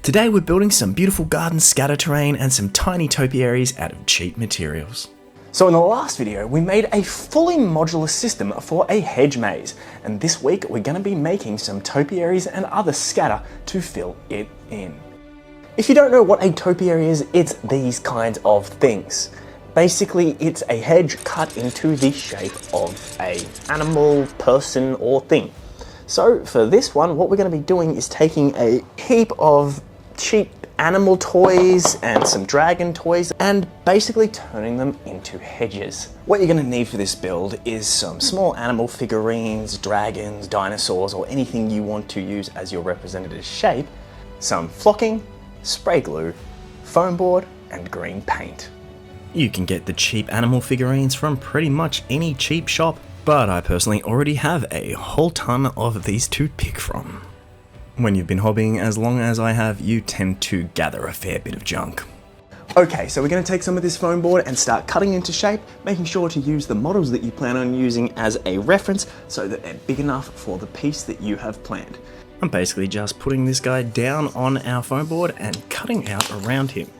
Today we're building some beautiful garden scatter terrain and some tiny topiaries out of cheap materials. So in the last video, we made a fully modular system for a hedge maze, and this week we're going to be making some topiaries and other scatter to fill it in. If you don't know what a topiary is, it's these kinds of things. Basically, it's a hedge cut into the shape of an animal, person, or thing. So for this one, what we're going to be doing is taking a heap of cheap animal toys and some dragon toys and basically turning them into hedges. What you're going to need for this build is some small animal figurines, dragons, dinosaurs, or anything you want to use as your representative shape, some flocking, spray glue, foam board, and green paint. You can get the cheap animal figurines from pretty much any cheap shop, but I personally already have a whole ton of these to pick from. When you've been hobbying as long as I have, you tend to gather a fair bit of junk. Okay, so we're going to take some of this foam board and start cutting into shape, making sure to use the models that you plan on using as a reference so that they're big enough for the piece that you have planned. I'm basically just putting this guy down on our foam board and cutting out around him,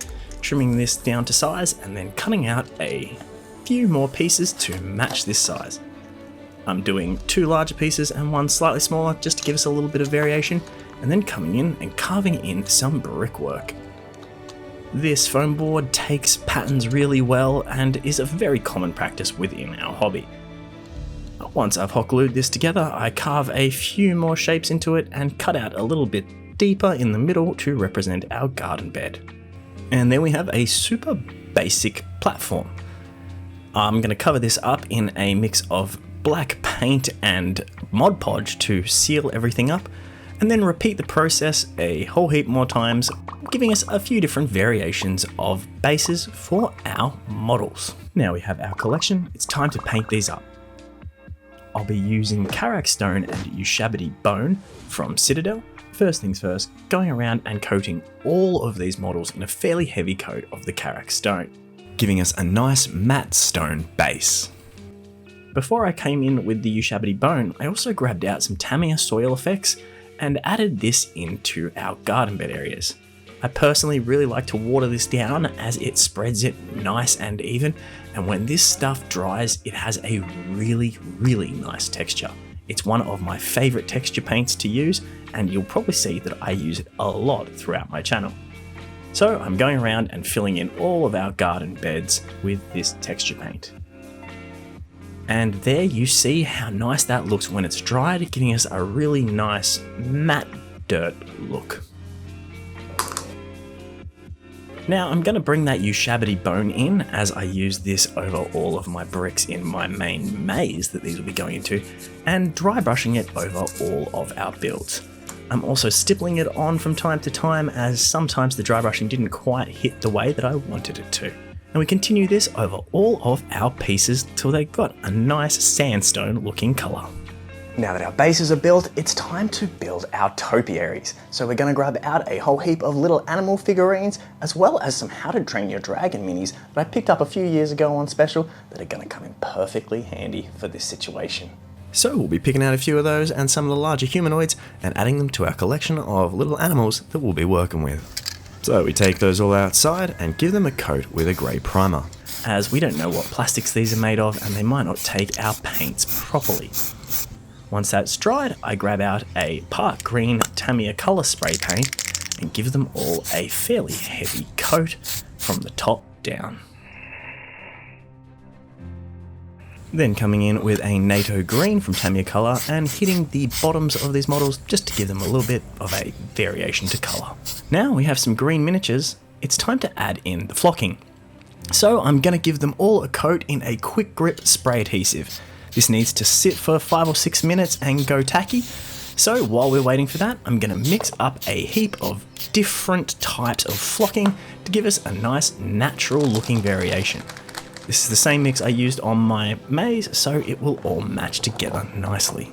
trimming this down to size and then cutting out a few more pieces to match this size. I'm doing 2 larger pieces and 1 slightly smaller just to give us a little bit of variation, and then coming in and carving in some brickwork. This foam board takes patterns really well and is a very common practice within our hobby. Once I've hot glued this together, I carve a few more shapes into it and cut out a little bit deeper in the middle to represent our garden bed. And then we have a super basic platform. I'm going to cover this up in a mix of black paint and Mod Podge to seal everything up, and then repeat the process a whole heap more times, giving us a few different variations of bases for our models. Now we have our collection, it's time to paint these up. I'll be using Karak Stone and Ushabti Bone from Citadel. First things first, going around and coating all of these models in a fairly heavy coat of the Karak Stone, giving us a nice matte stone base. Before I came in with the Ushabti Bone, I also grabbed out some Tamiya soil effects and added this into our garden bed areas. I personally really like to water this down as it spreads it nice and even, and when this stuff dries, it has a really nice texture. It's one of my favorite texture paints to use, and you'll probably see that I use it a lot throughout my channel. So I'm going around and filling in all of our garden beds with this texture paint. And there you see how nice that looks when it's dried, giving us a really nice matte dirt look. Now I'm going to bring that Ushabti Bone in as I use this over all of my bricks in my main maze that these will be going into, and dry brushing it over all of our builds. I'm also stippling it on from time to time as sometimes the dry brushing didn't quite hit the way that I wanted it to. And we continue this over all of our pieces till they've got a nice sandstone looking colour. Now that our bases are built, it's time to build our topiaries. So we're going to grab out a whole heap of little animal figurines, as well as some How to Train Your Dragon minis that I picked up a few years ago on special that are going to come in perfectly handy for this situation. So we'll be picking out a few of those and some of the larger humanoids and adding them to our collection of little animals that we'll be working with. So we take those all outside and give them a coat with a grey primer, as we don't know what plastics these are made of and they might not take our paints properly. Once that's dried, I grab out a part green Tamiya colour spray paint and give them all a fairly heavy coat from the top down. Then coming in with a NATO green from Tamiya Colour and hitting the bottoms of these models just to give them a little bit of a variation to colour. Now we have some green miniatures, it's time to add in the flocking. So I'm going to give them all a coat in a quick grip spray adhesive. This needs to sit for 5 or 6 minutes and go tacky. So while we're waiting for that, I'm going to mix up a heap of different types of flocking to give us a nice natural looking variation. This is the same mix I used on my maze, so it will all match together nicely.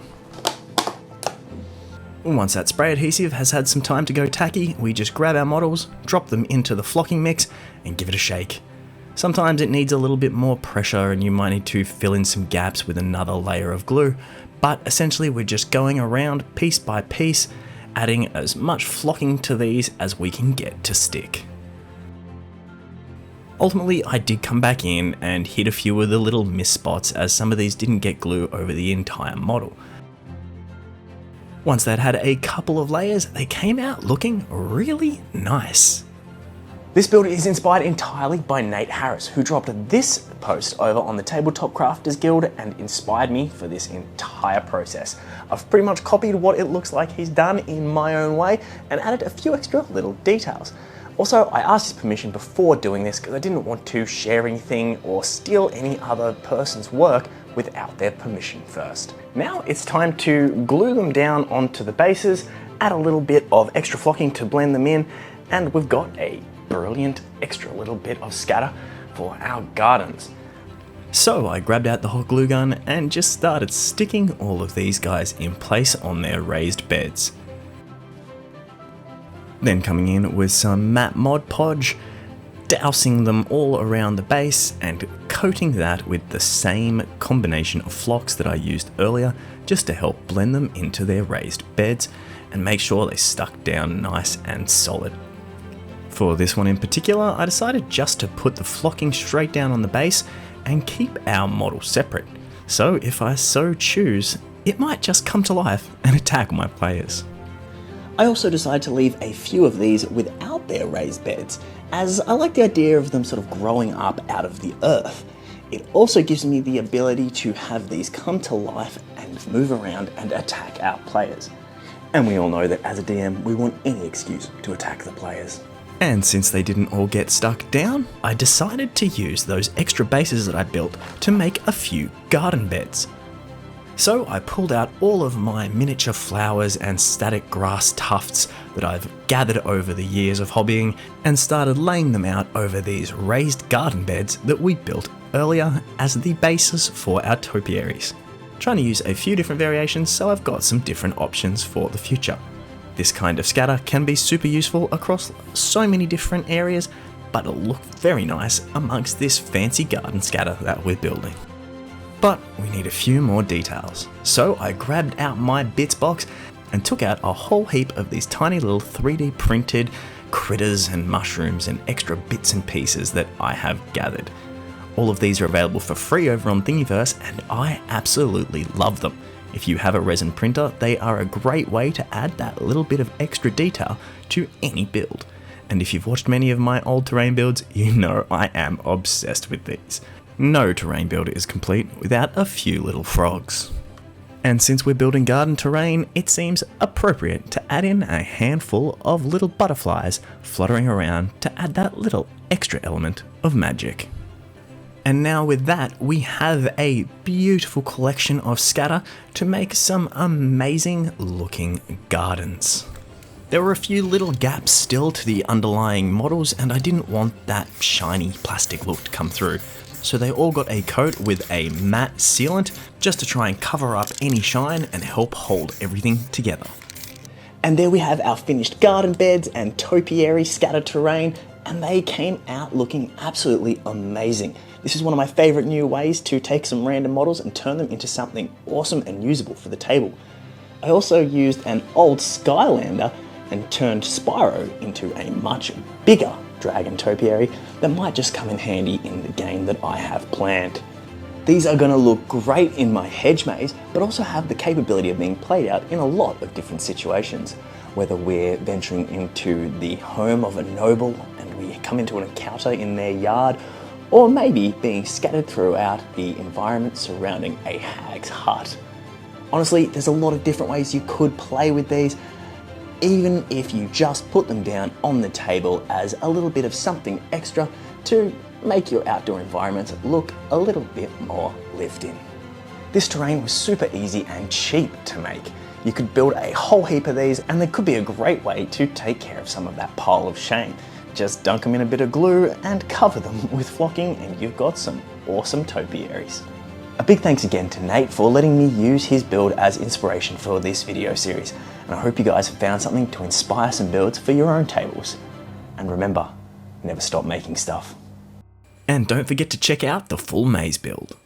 Once that spray adhesive has had some time to go tacky, we just grab our models, drop them into the flocking mix, and give it a shake. Sometimes it needs a little bit more pressure and you might need to fill in some gaps with another layer of glue, but essentially we're just going around piece by piece adding as much flocking to these as we can get to stick. Ultimately, I did come back in and hit a few of the little miss spots as some of these didn't get glue over the entire model. Once they'd had a couple of layers, they came out looking really nice. This build is inspired entirely by Nate Harris, who dropped this post over on the Tabletop Crafters Guild and inspired me for this entire process. I've pretty much copied what it looks like he's done in my own way and added a few extra little details. Also, I asked his permission before doing this because I didn't want to share anything or steal any other person's work without their permission first. Now it's time to glue them down onto the bases, add a little bit of extra flocking to blend them in, and we've got a brilliant extra little bit of scatter for our gardens. So I grabbed out the hot glue gun and just started sticking all of these guys in place on their raised beds. Then coming in with some matte Mod Podge, dousing them all around the base and coating that with the same combination of flocks that I used earlier just to help blend them into their raised beds and make sure they stuck down nice and solid. For this one in particular, I decided just to put the flocking straight down on the base and keep our model separate, so if I so choose, it might just come to life and attack my players. I also decided to leave a few of these without their raised beds, as I like the idea of them sort of growing up out of the earth. It also gives me the ability to have these come to life and move around and attack our players. And we all know that as a DM, we want any excuse to attack the players. And since they didn't all get stuck down, I decided to use those extra bases that I built to make a few garden beds. So I pulled out all of my miniature flowers and static grass tufts that I've gathered over the years of hobbying and started laying them out over these raised garden beds that we built earlier as the basis for our topiaries. Trying to use a few different variations so I've got some different options for the future. This kind of scatter can be super useful across so many different areas, but it'll look very nice amongst this fancy garden scatter that we're building. But we need a few more details. So I grabbed out my bits box and took out a whole heap of these tiny little 3D printed critters and mushrooms and extra bits and pieces that I have gathered. All of these are available for free over on Thingiverse and I absolutely love them. If you have a resin printer, they are a great way to add that little bit of extra detail to any build. And if you've watched many of my old terrain builds, you know I am obsessed with these. No terrain build is complete without a few little frogs. And since we're building garden terrain, it seems appropriate to add in a handful of little butterflies fluttering around to add that little extra element of magic. And now with that, we have a beautiful collection of scatter to make some amazing looking gardens. There were a few little gaps still to the underlying models and I didn't want that shiny plastic look to come through. So they all got a coat with a matte sealant just to try and cover up any shine and help hold everything together. And there we have our finished garden beds and topiary scatter terrain, and they came out looking absolutely amazing. This is one of my favorite new ways to take some random models and turn them into something awesome and usable for the table. I also used an old Skylander and turned Spyro into a much bigger dragon topiary that might just come in handy in the game that I have planned. These are going to look great in my hedge maze, but also have the capability of being played out in a lot of different situations. Whether we're venturing into the home of a noble and we come into an encounter in their yard, or maybe being scattered throughout the environment surrounding a hag's hut. Honestly, there's a lot of different ways you could play with these, even if you just put them down on the table as a little bit of something extra to make your outdoor environments look a little bit more lived in. This terrain was super easy and cheap to make. You could build a whole heap of these and they could be a great way to take care of some of that pile of shame. Just dunk them in a bit of glue and cover them with flocking and you've got some awesome topiaries. A big thanks again to Nate for letting me use his build as inspiration for this video series, and I hope you guys have found something to inspire some builds for your own tables. And remember, never stop making stuff. And don't forget to check out the full maze build.